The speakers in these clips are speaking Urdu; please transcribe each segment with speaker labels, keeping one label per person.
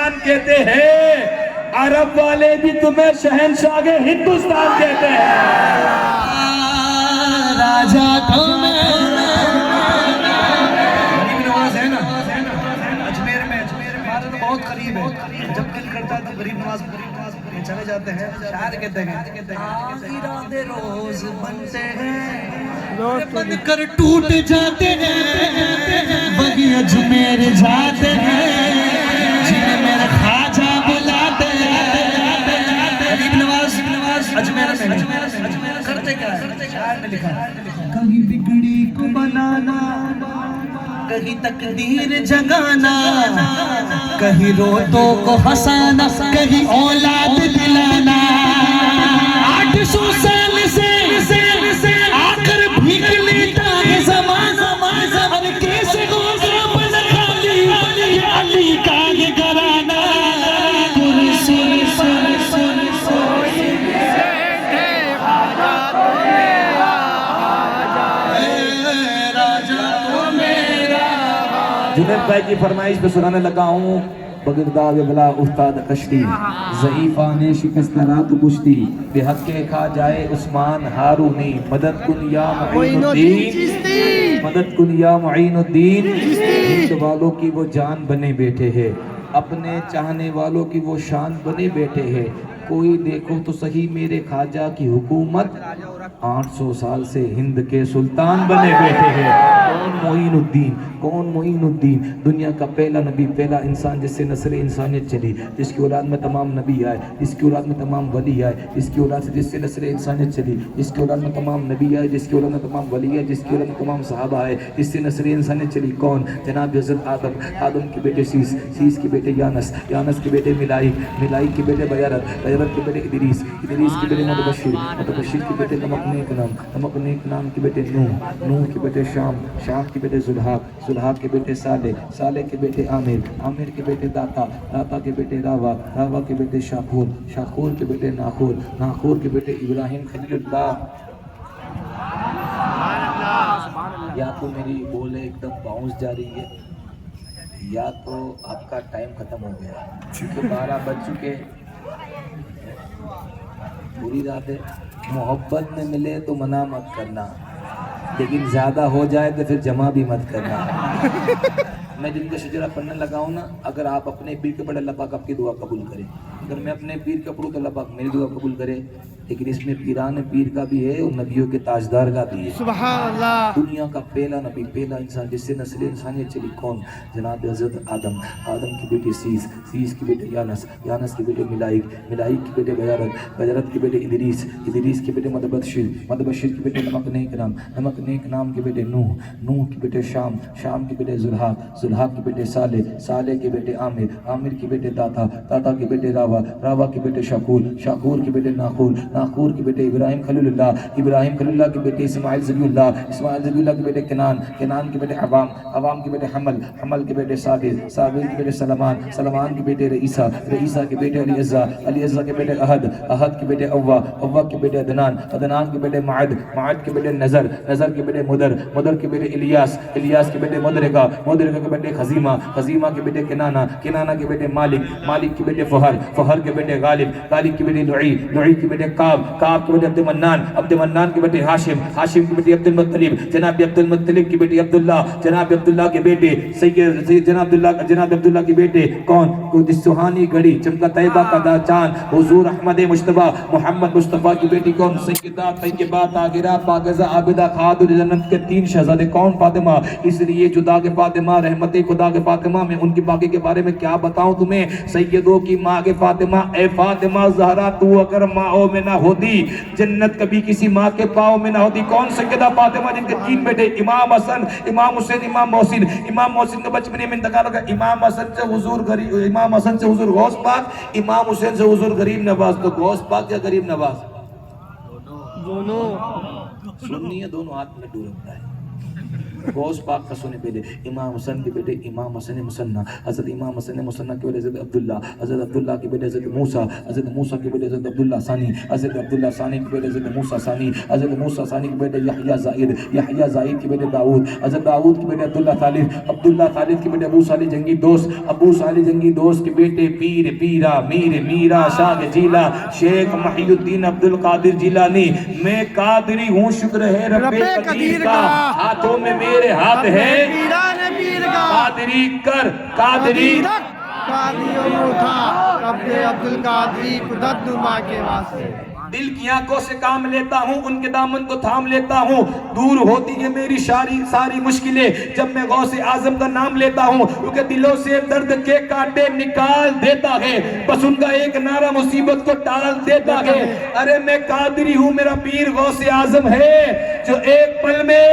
Speaker 1: پاکستان کہتے ہیں، عرب والے بھی تمہیں شہنشاہ ہندوستان کہتے ہیں۔
Speaker 2: راجہ تمہیں
Speaker 3: غریب نواز ہے نا اجمیر میں ہمارے تو بہت قریب ہے، جب دل کرتا ہے تو غریب نواز چلے جاتے ہیں۔ شاعر کہتے ہیں آخرات روز بنتے ہیں
Speaker 2: بن کر ٹوٹ جاتے ہیں، وہی اجمیر جاتے ہیں جنہیں میرا خواجہ بلاتے ہیں۔
Speaker 3: غریب نواز اجمیر میں کرتے کیا ہے؟ شاعر نے لکھا
Speaker 2: کہیں بگڑی کو بنانا، کہیں تقدیر جگانا، کہیں روتوں کو ہنسانا، کہیں اولاد دلانا۔ 800 سال سے آخر بھیگ لیتا ہے زمانہ، اور کیسے گزرا بنا خالی یہ علی کا یہ گھرانہ۔ کرسی
Speaker 1: جنید بھائی کی فرمائش پہ سنانے لگا ہوں، بگرداد بلا افتاد کشتی، ضعیفان شکست رات کشتی، بے حق کے کھا جائے عثمان ہارونی، مدد کن یا معین الدین، مدد کن یا معین الدین۔ ہند والوں کی وہ جان بنے بیٹھے ہیں، اپنے چاہنے والوں کی وہ شان بنے بیٹھے ہیں۔ کوئی دیکھو تو صحیح میرے خواجہ کی حکومت، 800 سال سے ہند کے سلطان بنے بیٹھے ہیں۔ کون معین الدین؟ کون معین الدین؟ دنیا کا پہلا نبی، پہلا انسان جس سے نسل انسانیت چلی، جس کی اولاد میں تمام نبی آئے، جس کی اولاد میں تمام ولی آئے، جس کی اولاد سے جس سے نسل انسانیت چلی، جس کی اولاد میں تمام نبی آئے، جس کی اولاد میں تمام ولی آئے، جس کی اولاد میں تمام صحابہ آئے، جس سے نسل انسانیت چلی۔ کون؟ جناب حضرت آدم، آدم کے بیٹے سیس، سیس کے بیٹے یانس، یانس کے بیٹے ملائک، ملائک کے بیٹے بیرت، بیرت کے بیٹے ادریس، ادریس کے بیٹے متبشر، متبشر کے بیٹے نمک نیک نام، نمک نیک نام کے بیٹے نوح، نوح کے بیٹے شام، شام کے بیٹے زلحاق، زلحاق کے بیٹے صالح، صالح کے بیٹے عامر، عامر کے بیٹے داتا، داتا کے بیٹے راوا، راوا کے بیٹے شاخور، شاخور کے بیٹے ناخور، ناخور کے بیٹے ابراہیم خلیل اللہ۔ یا تو میری بولے ایک دم باؤنس جا رہی ہے، یا تو آپ کا ٹائم ختم ہو گیا، کیونکہ 12 بج چکے۔ پوری رات ہے، محبت میں ملے تو منع مت کرنا، لیکن زیادہ ہو جائے تو پھر جمع بھی مت کرنا۔ میں جن کا شجرہ پڑھنے لگا ہوں نا، اگر آپ اپنے پیر کے پڑھے اللہ پاک آپ کی دعا قبول کرے، اگر میں اپنے پیر کا پڑھوں تو اللہ پاک میری دعا قبول کرے۔ لیکن اس میں پیران پیر کا بھی ہے اور نبیوں کے تاجدار کا بھی ہے۔
Speaker 2: سبحان اللہ۔
Speaker 1: دنیا کا پہلا نبی، پہلا انسان جس سے نسل انسانیت چلی، کون؟ جناب حضرت آدم، آدم کی بیٹی سیس، سیس کی بیٹے یانس، یانس کے بیٹے ملائک، ملائک کے بیٹے بیرت، بیرت کے بیٹے ادریس، ادریس کے بیٹے متبشر، متبشر کے بیٹے نمک نیک نام، نمک نیک نام کے بیٹے نوح، نوح کے بیٹے شام، شام کے بیٹے زلحاق، زلحاق کے بیٹے صالح، صالح کے بیٹے عامر، عامر کے بیٹے داتا، داتا کے بیٹے راوا، راوا کے بیٹے شاکور، شاکور کے بیٹے ناخور، ناخور کے بیٹے ابراہیم خلیل اللہ، ابراہیم خلیل اللہ کے بیٹے اسماعیل ذبیح اللہ، اسماعیل ذبیح اللہ کے بیٹے کنان، کنان کے بیٹے عوام، عوام کے بیٹے حمل، حمل کے بیٹے صابر، صابر کے بیٹے سلمان، سلمان کے بیٹے رئیسہ، رئیسہ کے بیٹے علی عزہ، علی عزہ کے بیٹے احد، احد کے بیٹے اوہ، اوہ کے بیٹے عدنان، عدنان کے بیٹے معد، معد کے بیٹے نظر، نظر کے بیٹے مدر، مدر کے بیٹے الیاس، الیاس کے بیٹے مدرکہ، مدرکہ کے بیٹے خزیمہ، خزیمہ کے بیٹے کنانہ، کنانہ کے بیٹے مالک، مالک کے بیٹے فہر، فہر کے بیٹے غالب، غالب کے بیٹے لعی، لعی کے بیٹے کعب، کعب کے بیٹے عبد المنان، عبد المنان کے بیٹے ہاشم، ہاشم کے بیٹے عبد المطلب، جناب عبد المطلب کے بیٹے عبداللہ، جناب عبداللہ کے بیٹے سید جناب عبداللہ کے بیٹے کون؟ جس سہانی گھڑی چمکا طیبہ کا چاند حضور احمد مجتبیٰ محمد مصطفیٰ کی بیٹی کون؟ سیدہ طیبہ طاہرہ پاکیزہ عابدہ خاتون جنت کے 3 شہزادے کون؟ فاطمہ۔ اس لیے جدا کے فاطمہ، رحمت خدا کے فاطمہ، میں ان کی باقی کے بارے میں کیا بتاؤں تمہیں؟ سیدوں کی ماں کے فاطمہ، اے فاطمہ زہرا تو اگر ماں میں نہ ہوتی، جنت کبھی کسی ماں کے پاؤں میں نہ ہوتی۔ کون؟ سیدہ فاطمہ، جن کے 3 بیٹے امام حسن، امام حسین، امام محسن۔ امام محسن کا بچپنے میں انتقال ہو گیا، امام حسن سے حضور غریب، امام حسن سے حضور غوث پاک، امام حسین سے حضور غریب نواز۔ تو غوث پاک یا غریب نواز؟
Speaker 2: دونوں
Speaker 1: سننی ہے، دونوں ہاتھ میں ڈور رکھتا ہے۔ غوث پاک کا سنے پہلے امام حسن کے بیٹے امام حسن مصنع، حضرت امام حسن مصنع کے بیٹے حضرت عبداللہ، حضرت عبداللہ کے بیٹے حضرت موسیٰ، حضرت موسیٰ کے بیٹے حضرت عبداللہ ثانی، حضرت عبداللہ ثانی کے بیٹے حضرت موسیٰ ثانی، حضرت موسیٰ ثانی کے بیٹے یحییٰ زائد، یحییٰ زائد کے بیٹے داؤد، حضرت داؤد کے بیٹے عبداللہ ثالث، عبداللہ ثالث کے بیٹے ابو صالح جنگی دوست، ابو صالح جنگی دوست کے بیٹے پیر پیرا میر میرا شاہ جیلا شیخ محی الدین عبد القادر جیلانی۔ میں قادری ہوں شکر ہے رب قدیر کا، ہاتھوں میں میرے ہاتھ ہے قادری کر قادری
Speaker 4: قادریوں تھا رب عبد القادری قدرت نما کے واسطے۔
Speaker 1: دل کی آنکھوں سے کام لیتا ہوں، ان کے دامن کو تھام لیتا ہوں، دور ہوتی ہے میری ساری مشکلیں جب میں غوث اعظم کا نام لیتا ہوں، کیونکہ دلوں سے درد کے کانٹے نکال دیتا ہے، بس ان کا ایک نعرہ مصیبت کو ٹال دیتا ہے۔ ارے میں قادری ہوں، میرا پیر غوث اعظم ہے جو ایک پل میں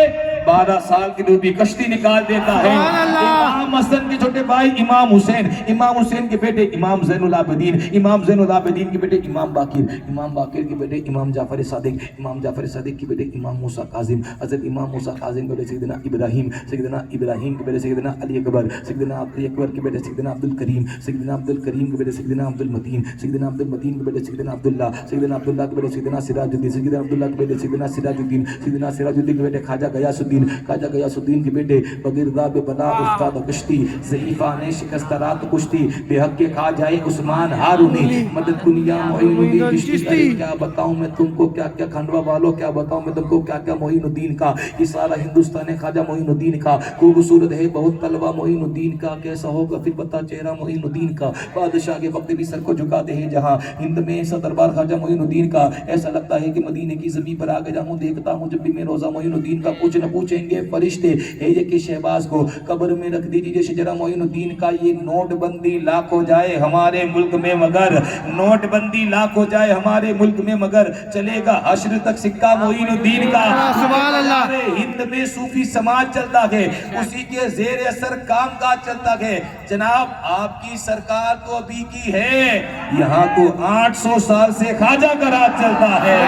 Speaker 1: 12 سال کی ڈوبی کشتی نکال دیتا ہے۔ امام حسن کے چھوٹے بھائی امام حسین، امام حسین کے بیٹے امام زین العابدین، امام زین العابدین کے بیٹے امام باقر، امام باقر کے بیٹے امام جعفر صادق، امام جعفر صادق کے بیٹے امام موسیٰ کاظم، حضرت امام موسیٰ کاظم کے بیٹے سیدنا ابراہیم، سیدنا ابراہیم کے بیٹے سیدنا علی اکبر، سیدنا علی اکبر کے بیٹے سیدنا عبد الکریم، سیدنا عبد الکریم کے بیٹے سیدنا عبد المتین، سیدنا عبد المتین کے بیٹے سیدنا عبداللہ، سیدنا عبداللہ کے بیٹے سیدنا سراج الدین، سیدنا عبداللہ کے بیٹے سیدنا سراج الدین، سیدنا سراج الدین کے بیٹے خواجہ غیاث الدین، خواجہ غیاث الدین کے بیٹے بغیرداب بلا استاد کشتی، ضعیفہ نے شکست رات کشتی، بے حق کے خواجہ عثمان ہارونی، مدد دنیا معین الدین چشتی۔ ارے کیا بتاؤں میں تم کو کیا کیا کھنڈوا والوں، کیا بتاؤں میں تم کو کیا کیا معین الدین کا، یہ سارا ہندوستان ہے خواجہ معین الدین کا، خوبصورت ہے بہت طلبہ معین الدین کا، کیسا ہوگا پھر پتا چہرہ معین الدین کا، بادشاہ کے وقت بھی سر کو جھکاتے ہیں جہاں ہند میں ایسا دربار خواجہ معین الدین کا، ایسا لگتا ہے کہ مدینے کی زمین پر آ گیا ہوں، دیکھتا ہوں جب بھی میں روزہ معین الدین کا، کچھ نہ پوچھیں گے فرشتے ہے یہ کہ شہباز کو قبر میں رکھ دیجیے شجرہ معین الدین کا، یہ نوٹ بندی لاکھ ہو جائے ہمارے ملک میں مگر، نوٹ بندی لاکھ ہو جائے ہمارے ملک میں مگر، چلے گا حشر تک سکہ معین الدین کا۔
Speaker 4: سبحان اللہ۔
Speaker 1: ہند میں صوفی سماج چلتا ہے، اسی کے زیر اثر کام کاج چلتا ہے۔ جناب آپ کی سرکار تو ابھی کی ہے، یہاں تو 800 سال سے خواجہ کا راج چلتا ہے۔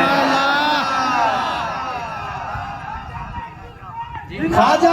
Speaker 4: خواجہ